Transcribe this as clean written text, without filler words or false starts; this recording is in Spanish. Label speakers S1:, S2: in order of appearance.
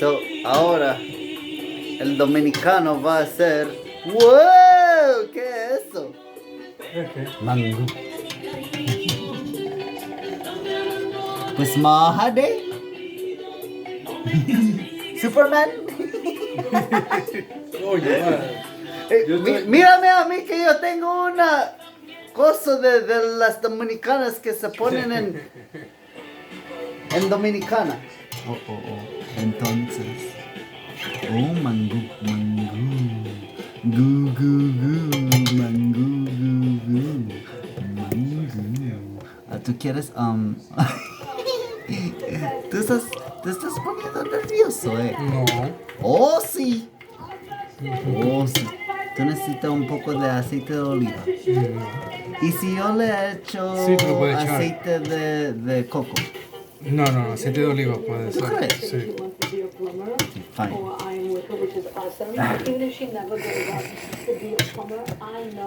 S1: So, ahora el dominicano va a hacer. ¡Wow! ¿Qué es eso?
S2: Okay.
S1: Mango. Pues Mahade. Superman.
S2: Oye, madre. Yo estoy-
S1: Mírame a mí que yo tengo una cosa de las dominicanas que se ponen en Dominicana. Oh. Entonces. Oh, mango. Mango. ¿Tú quieres, ¿Tú estás poniendo nervioso,
S2: No.
S1: Oh, sí. Tú necesitas un poco de aceite de oliva. ¿Y si yo le echo
S2: Sí, te lo puedes echar.
S1: aceite de coco?
S2: No, aceite de oliva puede
S1: ¿Tú
S2: ser.
S1: crees?
S2: Sí.
S1: Fine.
S3: Or I am with her, which is awesome. Even if she never goes out to be a plumber, I know.